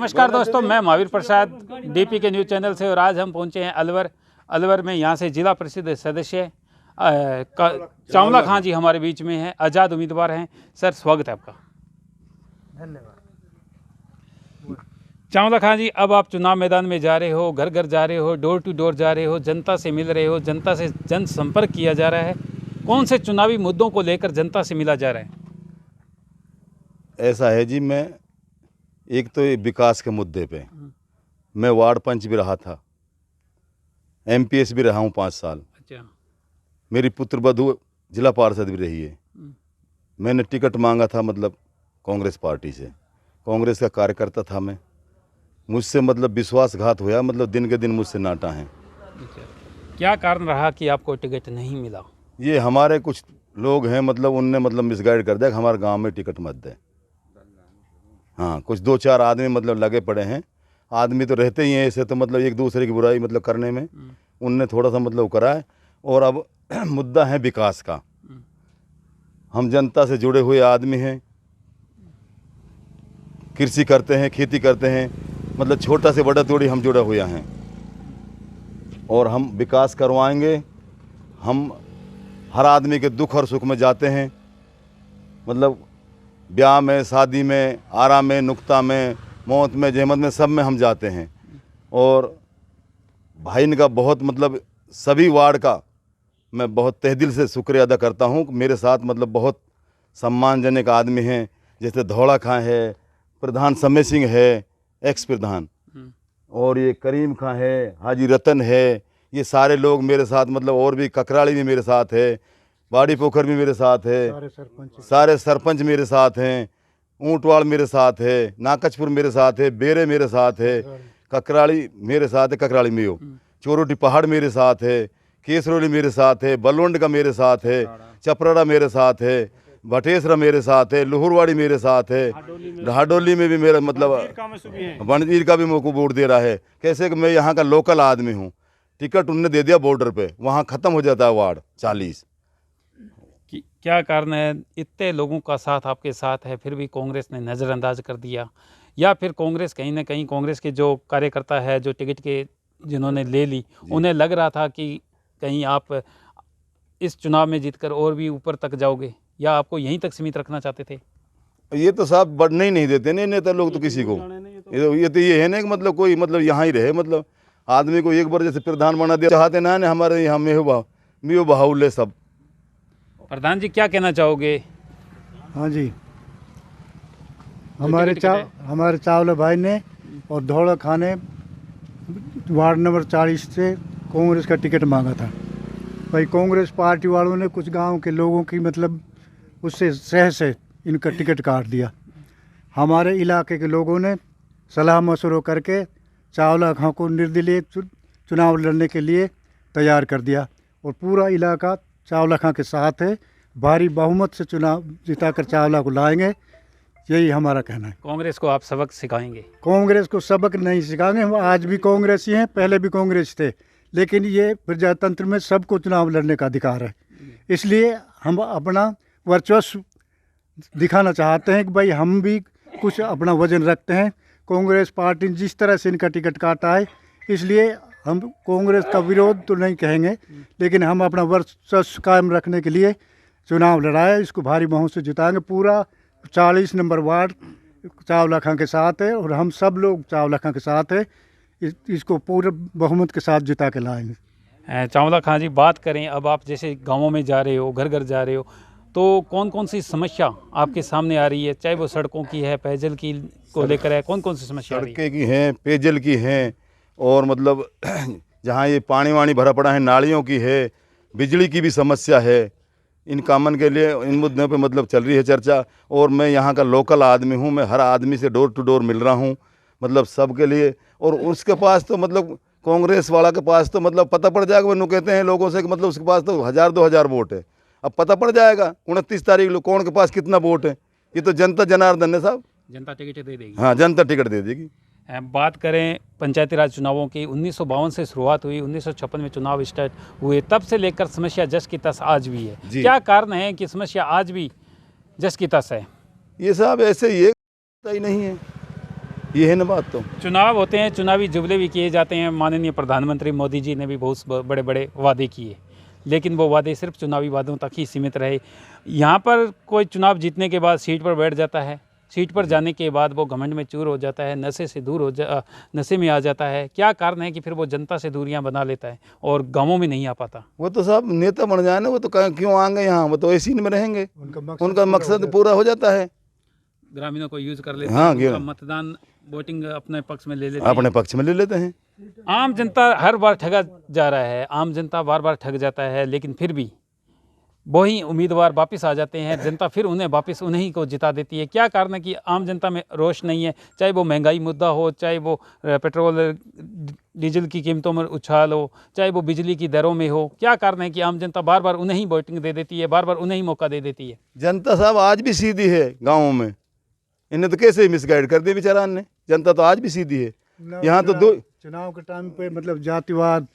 नमस्कार दोस्तों, मैं महावीर प्रसाद डीपी के न्यूज़ चैनल से और आज हम पहुंचे हैं अलवर में। यहाँ से जिला परिषद सदस्य चावला खां जी हमारे बीच में हैं, आज़ाद उम्मीदवार हैं। सर स्वागत है आपका। धन्यवाद। चावला खां जी, अब आप चुनाव मैदान में जा रहे हो, घर घर जा रहे हो, डोर टू डोर जा रहे हो, जनता से मिल रहे हो, जनता से जनसंपर्क किया जा रहा है। कौन से चुनावी मुद्दों को लेकर जनता से मिला जा रहा है? ऐसा है जी, मैं एक तो ये विकास के मुद्दे पे मैं वार्ड पंच भी रहा था, एमपीएस भी रहा हूँ 5 साल। अच्छा। मेरी पुत्र वधू जिला पार्षद भी रही है। मैंने टिकट मांगा था मतलब कांग्रेस पार्टी से, कांग्रेस का कार्यकर्ता था मैं। मुझसे मतलब विश्वासघात हुआ, मतलब दिन के दिन मुझसे नाटा है। अच्छा। क्या कारण रहा कि आपको टिकट नहीं मिला? ये हमारे कुछ लोग हैं, मतलब उनने मतलब मिसगाइड कर दिया कि हमारे गांव में टिकट मत दे। हाँ, कुछ 2-4 आदमी मतलब लगे पड़े हैं। आदमी तो रहते ही हैं ऐसे, तो मतलब एक दूसरे की बुराई मतलब करने में उनने थोड़ा सा मतलब करा है। और अब मुद्दा है विकास का। हम जनता से जुड़े हुए आदमी हैं, कृषि करते हैं, खेती करते हैं, मतलब छोटा से बड़ा तोड़ी हम जुड़े हुए हैं और हम विकास करवाएंगे। हम हर आदमी के दुख और सुख में जाते हैं, मतलब ब्याह में, शादी में, आराम में, नुक्ता में, मौत में, जहमत में, सब में हम जाते हैं। और भाई इनका बहुत मतलब सभी वार्ड का मैं बहुत तहे दिल से शुक्रिया अदा करता हूँ। मेरे साथ मतलब बहुत सम्मानजनक आदमी हैं, जैसे धौला खां है, प्रधान समय सिंह है, एक्स प्रधान, और ये करीम खां है, हाजी रतन है। ये सारे लोग मेरे साथ, मतलब और भी ककराली भी मेरे साथ है, बाड़ी पोखर भी मेरे साथ है, सारे सरपंच मेरे साथ हैं, ऊंटवाड़ मेरे साथ है, नाकचपुर मेरे साथ है, बेरे मेरे साथ है, ककराली मेरे साथ है, ककराली में हो, चोरोटी पहाड़ मेरे साथ है, केसरोली मेरे साथ है, बलवंड का मेरे साथ है, चपराड़ा मेरे साथ है, भटेसरा मेरे साथ है, लुहुरवाड़ी मेरे साथ है, हाडोली में भी मेरा मतलब बनजीर का भी मेरे को वोट दे रहा है। कैसे कि मैं यहाँ का लोकल आदमी हूँ। टिकट उनने दे दिया बॉर्डर पे, वहाँ ख़त्म हो जाता है वार्ड 40। क्या कारण है इतने लोगों का साथ आपके साथ है, फिर भी कांग्रेस ने नज़रअंदाज कर दिया? या फिर कांग्रेस कहीं ना कहीं, कांग्रेस के जो कार्यकर्ता है, जो टिकट के जिन्होंने ले ली, उन्हें लग रहा था कि कहीं आप इस चुनाव में जीतकर और भी ऊपर तक जाओगे, या आपको यहीं तक सीमित रखना चाहते थे? ये तो साहब बढ़ने ही नहीं देते नहीं नेता लोग तो किसी को। ये है ना कि मतलब कोई मतलब यहाँ ही रहे, मतलब आदमी को एक बार जैसे प्रधान बना दिया चाहते ना हमारे यहाँ में बहाउले सब। प्रधान जी, क्या कहना चाहोगे? हाँ जी, हमारे चावला भाई ने और धौला खां ने वार्ड नंबर 40 से कांग्रेस का टिकट मांगा था। भाई कांग्रेस पार्टी वालों ने कुछ गांव के लोगों की मतलब उससे सह से इनका टिकट काट दिया। हमारे इलाके के लोगों ने सलाह मशवरा करके चावला खां को निर्दलीय चुनाव लड़ने के लिए तैयार कर दिया और पूरा इलाका चावला खां के साथ है। भारी बहुमत से चुनाव जिताकर चावला को लाएंगे, यही हमारा कहना है। कांग्रेस को आप सबक सिखाएंगे? कांग्रेस को सबक नहीं सिखाएंगे, हम आज भी कांग्रेसी हैं, पहले भी कांग्रेस थे, लेकिन ये प्रजातंत्र में सबको चुनाव लड़ने का अधिकार है। इसलिए हम अपना वर्चस्व दिखाना चाहते हैं कि भाई हम भी कुछ अपना वजन रखते हैं। कांग्रेस पार्टी ने जिस तरह से इनका टिकट काटा है, इसलिए हम कांग्रेस का विरोध तो नहीं कहेंगे, लेकिन हम अपना वर्चस्व कायम रखने के लिए चुनाव लड़ाए, इसको भारी बहुमत से जिताएंगे। पूरा 40 नंबर वार्ड चावला खां के साथ है और हम सब लोग चावला खां के साथ है। इसको पूरे बहुमत के साथ जिता के लाएंगे। चावला खां जी, बात करें अब, आप जैसे गाँवों में जा रहे हो, घर घर जा रहे हो, तो कौन कौन सी समस्या आपके सामने आ रही है? चाहे वो सड़कों की है, पेयजल की को लेकर है, कौन कौन सी समस्या आ रही है? सड़कें की हैं, पेयजल की हैं, और मतलब जहाँ ये पानी वानी भरा पड़ा है, नालियों की है, बिजली की भी समस्या है। इन कामन के लिए इन मुद्दों पे मतलब चल रही है चर्चा। और मैं यहाँ का लोकल आदमी हूँ, मैं हर आदमी से डोर टू डोर मिल रहा हूँ, मतलब सबके लिए। और उसके पास तो मतलब कांग्रेस वाला के पास तो मतलब पता पड़ जाएगा, वो कहते हैं लोगों से कि मतलब उसके पास तो 1000-2000 वोट है। अब पता पड़ जाएगा 29 तारीख को कौन के पास कितना वोट है। ये तो जनता जनार्दन है साहब, जनता टिकट दे देगी। हाँ, जनता टिकट दे देगी। बात करें पंचायती राज चुनावों की, 1952 से शुरुआत हुई, 1956 में चुनाव स्टार्ट हुए, तब से लेकर समस्या जस की तस आज भी है। क्या कारण है कि समस्या आज भी जस की तस है? ये साहब ऐसे ही नहीं है, ये है ना बात। तो चुनाव होते हैं, चुनावी जुमले भी किए जाते हैं। माननीय प्रधानमंत्री मोदी जी ने भी बहुत बड़े बड़े वादे किए, लेकिन वो वादे सिर्फ चुनावी वादों तक ही सीमित रहे। यहाँ पर कोई चुनाव जीतने के बाद सीट पर बैठ जाता है, सीट पर जाने के बाद वो घमंड में चूर हो जाता है, नशे से दूर नशे में आ जाता है। क्या कारण है कि फिर वो जनता से दूरियां बना लेता है और गांवों में नहीं आ पाता? वो तो सब नेता बन जाए ना, वो तो क्यों आएंगे यहाँ, वो तो ऐसी में रहेंगे, उनका मकसद पूरा हो जाता है। ग्रामीणों को यूज कर लेते हाँ, हैं, उनका मतदान वोटिंग अपने पक्ष में ले लेते अपने पक्ष में ले लेते हैं। आम जनता हर बार ठगा जा रहा है, आम जनता बार बार ठग जाता है, लेकिन फिर भी वही उम्मीदवार वापस आ जाते हैं, जनता फिर उन्हें वापस उन्हीं को जिता देती है। क्या कारण है कि आम जनता में रोष नहीं है? चाहे वो महंगाई मुद्दा हो, चाहे वो पेट्रोल डीजल की कीमतों में उछाल हो, चाहे वो बिजली की दरों में हो, क्या कारण है कि आम जनता बार बार उन्हें ही वोटिंग दे देती है, बार बार उन्हें ही मौका दे देती है? जनता साहब आज भी सीधी है गाँवों में, इन्हें तो कैसे मिसगाइड कर दिया बेचारा ने। जनता तो आज भी सीधी है। यहाँ तो दो चुनाव के टाइम पे मतलब जातिवाद,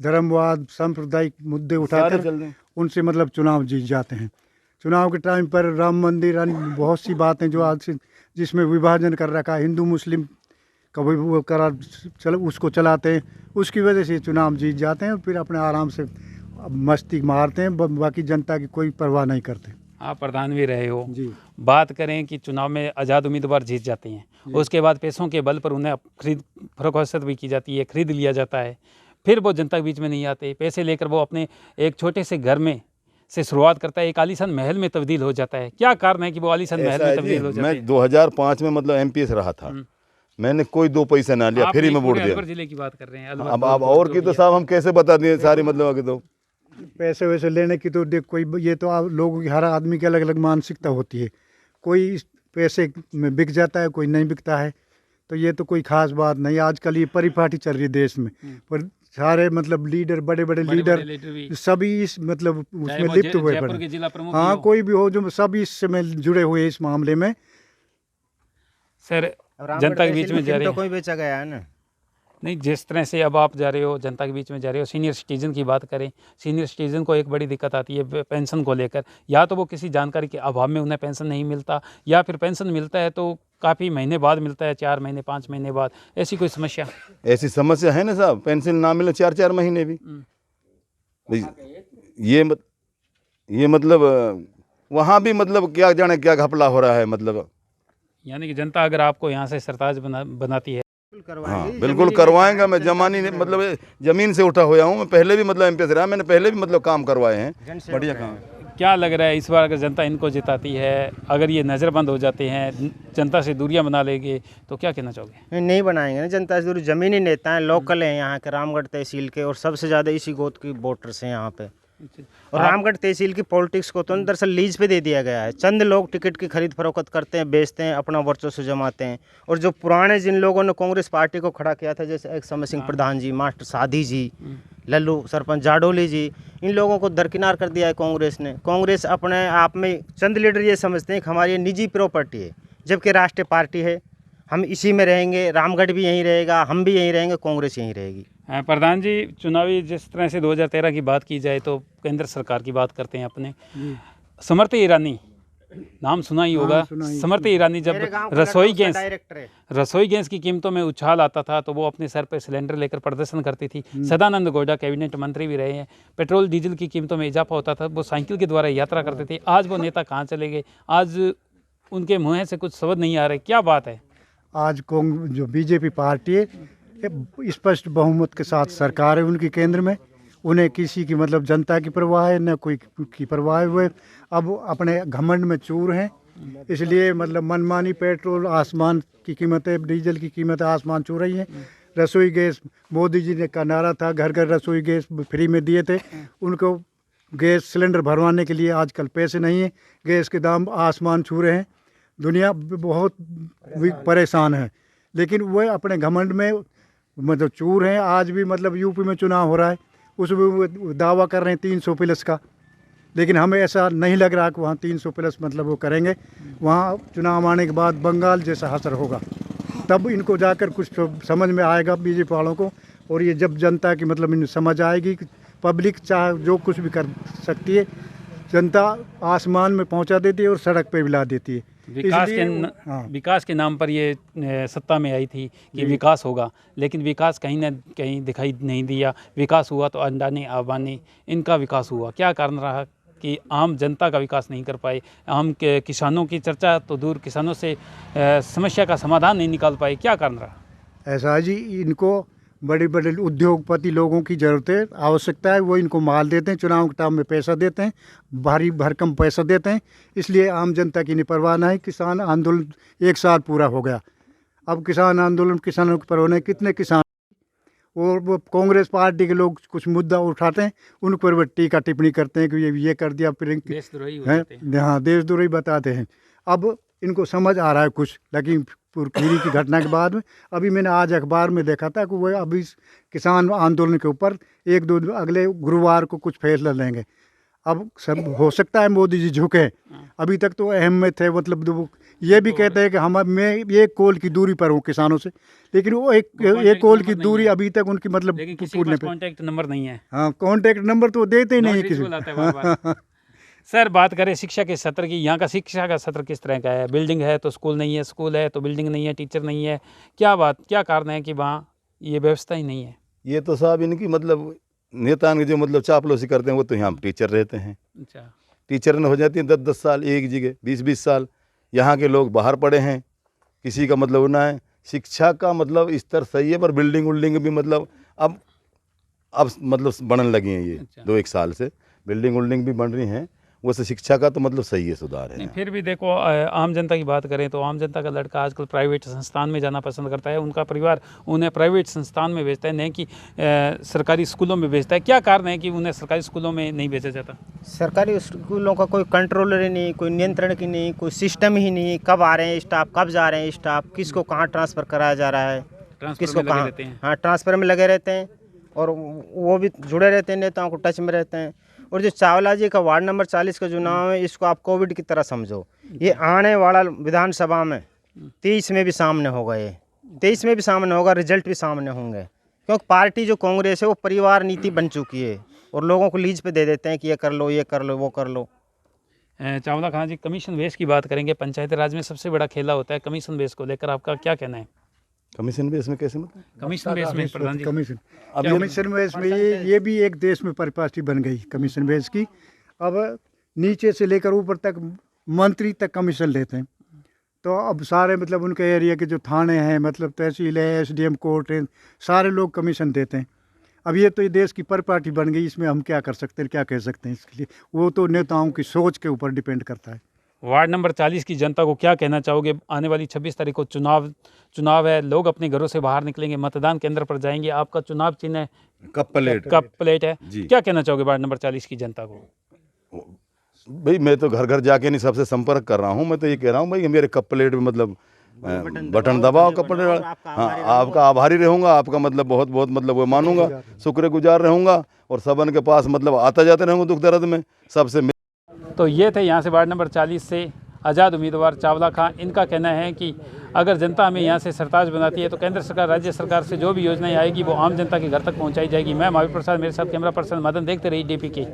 धर्मवाद, सांप्रदायिक मुद्दे उठाकर उनसे मतलब चुनाव जीत जाते हैं। चुनाव के टाइम पर राम मंदिर बहुत सी बातें जो आज से जिसमें विभाजन कर रखा है, हिंदू मुस्लिम कभी वो करा उसको चलाते हैं, उसकी वजह से चुनाव जीत जाते हैं और फिर अपने आराम से मस्ती मारते हैं, बाकी जनता की कोई परवाह नहीं करते। आप प्रधान भी रहे हो जी। बात करें कि चुनाव में आज़ाद उम्मीदवार जीत जाते हैं, उसके बाद पैसों के बल पर उन्हें खरीद फरोख्त भी की जाती है, खरीद लिया जाता है, फिर वो जनता के बीच में नहीं आते। पैसे लेकर वो अपने एक छोटे से घर में से शुरुआत करता है, एक आलीशान महल में तब्दील हो जाता है। क्या कारण है कि वो आलीशान महल में तब्दील हो जाता है? मैं 2005 में मतलब एमपीएस रहा था, मैंने कोई 2 पैसा ना लिया, फ्री में वोट दिया। अलवर जिले की बात कर रहे हैं। अब और की तो साहब हम कैसे बता दिए सारी, मतलब आगे तो पैसे वैसे लेने की तो देख कोई, ये तो आप लोगों की हर आदमी की अलग अलग मानसिकता होती है। कोई इस पैसे में बिक जाता है, कोई नहीं बिकता है, तो ये तो कोई खास बात नहीं। आजकल ये परिपाटी चल रही है देश में, पर सारे मतलब लीडर, बड़े बड़े लीडर सभी इस मतलब उसमें लिप्त हुए पड़े। हाँ, कोई भी हो जो सभी इससे में जुड़े हुए इस मामले में। सर जनता के बीच में जा रहे हैं, कोई बेचा गया है ना? नहीं, जिस तरह से अब आप जा रहे हो, जनता के बीच में जा रहे हो, सीनियर सिटीजन की बात करें, सीनियर सिटीजन को एक बड़ी दिक्कत आती है पेंशन को लेकर। या तो वो किसी जानकारी के अभाव में उन्हें पेंशन नहीं मिलता, या फिर पेंशन मिलता है तो काफ़ी महीने बाद मिलता है, 4 महीने 5 महीने बाद। ऐसी कोई समस्या? ऐसी समस्या है ना साहब, पेंशन ना मिले 4-4 महीने भी। ये मतलब वहाँ भी मतलब क्या जाने क्या घपला हो रहा है। मतलब यानी कि जनता अगर आपको यहाँ से सरताज बनाती है, हाँ बिल्कुल करवाएंगा। मैं जमानी मतलब जमीन से उठा हुआ हूँ, मैं पहले भी मतलब एमपीएस रहा, मैंने पहले भी मतलब काम करवाए हैं, बढ़िया काम। क्या लग रहा है इस बार अगर जनता इनको जिताती है, अगर ये नज़रबंद हो जाते हैं, जनता से दूरियां बना लेंगे, तो क्या कहना चाहोगे? नहीं बनाएंगे ना जनता से दूरी। जमीनी नेता हैं, लोकल हैं यहाँ के, रामगढ़ तहसील के, और सबसे ज़्यादा इसी गोद की वोटर्स हैं यहाँ पे। और रामगढ़ तहसील की पॉलिटिक्स को तो दरअसल लीज पे दे दिया गया है। चंद लोग टिकट की खरीद फरोख्त करते हैं, बेचते हैं, अपना वर्चस्व जमाते हैं। और जो पुराने जिन लोगों ने कांग्रेस पार्टी को खड़ा किया था, जैसे एक समय सिंह प्रधान जी, मास्टर साधी जी, लल्लू सरपंच जाडोली जी, इन लोगों को दरकिनार कर दिया है कांग्रेस ने। कांग्रेस अपने आप में चंद लीडर ये समझते हैं कि हमारी निजी प्रॉपर्टी है, जबकि राष्ट्रीय पार्टी है, हम इसी में रहेंगे, रामगढ़ भी यहीं रहेगा, हम भी यहीं रहेंगे, कांग्रेस यहीं रहेगी। प्रधान जी, चुनावी जिस तरह से 2013 की बात की जाए तो केंद्र सरकार की बात करते हैं अपने, स्मृति ईरानी नाम सुना ही होगा। स्मृति ईरानी जब रसोई गैस की कीमतों में उछाल आता था तो वो अपने सर पर सिलेंडर लेकर प्रदर्शन करती थी। सदानंद गौड़ा कैबिनेट मंत्री भी रहे हैं। पेट्रोल डीजल की कीमतों में इजाफा होता था, वो साइकिल के द्वारा यात्रा करते थे। आज वो नेता कहाँ चले गए? आज उनके मुँह से कुछ शब्द नहीं आ रहे, क्या बात है? आज जो बीजेपी पार्टी है, स्पष्ट बहुमत के साथ सरकार है उनकी केंद्र में। उन्हें किसी की मतलब जनता की परवाह है, न कोई की परवाह है। हुए अब अपने घमंड में चूर हैं, इसलिए मतलब मनमानी पेट्रोल आसमान की कीमतें, डीजल की कीमतें आसमान छू रही हैं। रसोई गैस, मोदी जी ने का नारा था घर घर रसोई गैस फ्री में दिए थे, उनको गैस सिलेंडर भरवाने के लिए आजकल पैसे नहीं हैं, गैस के दाम आसमान छू रहे हैं। दुनिया बहुत परेशान है, लेकिन वह अपने घमंड में मतलब चूर हैं। आज भी मतलब यूपी में चुनाव हो रहा है, उसमें वो दावा कर रहे हैं 300 प्लस का, लेकिन हमें ऐसा नहीं लग रहा कि वहाँ 300 प्लस मतलब वो करेंगे। वहाँ चुनाव आने के बाद बंगाल जैसा असर होगा, तब इनको जाकर कुछ समझ में आएगा बीजेपी वालों को। और ये जब जनता की मतलब इन्हें समझ आएगी कि पब्लिक चाहे जो कुछ भी कर सकती है, जनता आसमान में पहुँचा देती है और सड़क पर भी ला देती है। विकास के नाम पर ये सत्ता में आई थी कि विकास होगा, लेकिन विकास कहीं ना कहीं दिखाई नहीं दिया। विकास हुआ तो अंडानी अंबानी इनका विकास हुआ। क्या कारण रहा कि आम जनता का विकास नहीं कर पाए? आम के किसानों की चर्चा तो दूर, किसानों से समस्या का समाधान नहीं निकाल पाए। क्या कारण रहा? ऐसा है जी, इनको बड़े बड़े उद्योगपति लोगों की ज़रूरत है, आवश्यकता है। वो इनको माल देते हैं, चुनाव के टाइम में पैसा देते हैं, भारी भरकम पैसा देते हैं। इसलिए आम जनता की नहीं परवाह नहीं। किसान आंदोलन 1 साल पूरा हो गया। अब किसान आंदोलन, किसानों की परवाह नहीं। कितने किसान और वो कांग्रेस पार्टी के लोग कुछ मुद्दा उठाते हैं, उन पर वो टीका टिप्पणी करते हैं कि ये कर दिया, फिर देशद्रोही हो हैं, जाते हैं। हाँ, देशद्रोही बताते हैं। अब इनको समझ आ रहा है कुछ लखीमपुर खीरी की घटना के बाद में। अभी मैंने आज अखबार में देखा था कि वो अभी किसान आंदोलन के ऊपर 1-2 अगले गुरुवार को कुछ फैसला लेंगे। अब सब हो सकता है मोदी जी झुके। अभी तक तो अहम में थे, मतलब वो ये भी कहते हैं कि मैं 1 कोल की दूरी पर हूँ किसानों से, लेकिन वो एक कोल की दूरी अभी तक उनकी मतलब लेकिन किसी के पूरने पास पे। कॉन्टैक्ट नंबर नहीं है। हाँ, कॉन्टेक्ट नंबर तो देते ही नहीं नोटिस किसी। बुलाते हैं बार-बार। सर, बात करें शिक्षा के सत्र की। यहाँ का शिक्षा का सत्र किस तरह का है? बिल्डिंग है तो स्कूल नहीं है, स्कूल है तो बिल्डिंग नहीं है, टीचर नहीं है। क्या कारण है कि वहाँ ये व्यवस्था ही नहीं है? ये तो साहब इनकी मतलब नेता जो मतलब चापलूसी करते हैं, वो तो यहाँ टीचर रहते हैं। अच्छा, टीचर न हो जाती हैं 10-10 साल एक जगह, 20-20 साल। यहाँ के लोग बाहर पढ़े हैं, किसी का मतलब ना है। शिक्षा का मतलब स्तर सही है, पर बिल्डिंग उल्डिंग भी मतलब अब मतलब बनने लगी हैं। ये अच्छा। 2-1 साल से बिल्डिंग उल्डिंग भी बन रही हैं। वैसे शिक्षा का तो मतलब सही है, सुधार नहीं है। फिर भी देखो, आम जनता की बात करें तो आम जनता का लड़का आजकल प्राइवेट संस्थान में जाना पसंद करता है। उनका परिवार उन्हें प्राइवेट संस्थान में भेजता है, नहीं कि सरकारी स्कूलों में भेजता है। क्या कारण है कि उन्हें सरकारी स्कूलों में नहीं भेजा जाता? सरकारी स्कूलों का कोई कंट्रोलर ही नहीं, कोई नियंत्रण की नहीं, कोई सिस्टम ही नहीं। कब आ रहे हैं स्टाफ, कब जा रहे हैं स्टाफ, किसको कहाँ ट्रांसफ़र कराया जा रहा है, ट्रांसफर किसको में लगे कहाँ। रहते हैं। हाँ, ट्रांसफ़र में लगे रहते हैं और वो भी जुड़े रहते हैं, नेताओं को टच में रहते हैं। और जो चावला जी का वार्ड नंबर 40 का चुनाव है, इसको आप कोविड की तरह समझो। ये आने वाला विधानसभा में 23 में भी सामने होगा। ये 23 में भी सामने होगा, रिजल्ट भी सामने होंगे। क्योंकि पार्टी जो कांग्रेस है वो परिवार नीति बन चुकी है और लोगों को लीज पे दे देते हैं कि ये कर लो, ये कर लो, वो कर लो। चावला खान जी, कमीशन बेस की बात करेंगे। पंचायती राज में सबसे बड़ा खेला होता है कमीशन बेस को लेकर, आपका क्या कहना है? कमीशन बेस में कैसे मतलब? कमीशन बेस में प्रधान जी, कमीशन बेस में ये भी एक देश में परिपाटी बन गई कमीशन बेस की। अब नीचे से लेकर ऊपर तक मंत्री तक कमीशन लेते हैं। तो अब सारे मतलब उनके एरिया के जो थाने हैं, मतलब तहसील है, SDM कोर्ट है, सारे लोग कमीशन देते हैं। अब ये तो ये देश की परिपाटी बन गई, इसमें हम क्या कर सकते हैं, क्या कह सकते हैं इसके लिए? वो तो नेताओं की सोच के ऊपर डिपेंड करता है। वार्ड नंबर 40 की जनता को क्या कहना चाहोगे? आने वाली 26 तारीख को चुनाव है, लोग अपने घरों से बाहर निकलेंगे, मतदान केंद्र पर जाएंगे। आपका चुनाव चिन्ह है कप प्लेट है। जी। क्या कहना चाहोगे वार्ड नंबर 40 की जनता को? भाई मैं तो घर घर जाके नहीं सबसे संपर्क कर रहा हूँ। मैं तो ये कह रहा हूँ भाई, मेरे कप प्लेट में मतलब बटन दबाओ, कप प्लेट। हाँ, आपका आभारी रहूँगा, आपका मतलब बहुत बहुत मतलब वो मानूंगा, शुक्रगुजार रहूँगा। और सबन के पास मतलब आता जाते रहूँगा दुख दर्द में सबसे। तो ये थे यहाँ से वार्ड नंबर 40 से आज़ाद उम्मीदवार चावला खां। इनका कहना है कि अगर जनता हमें यहाँ से सरताज बनाती है तो केंद्र सरकार, राज्य सरकार से जो भी योजनाएं आएगी वो आम जनता के घर तक पहुँचाई जाएगी। मैं महावीर प्रसाद, मेरे साथ कैमरा पर्सन मदन। देखते रहिए DP के।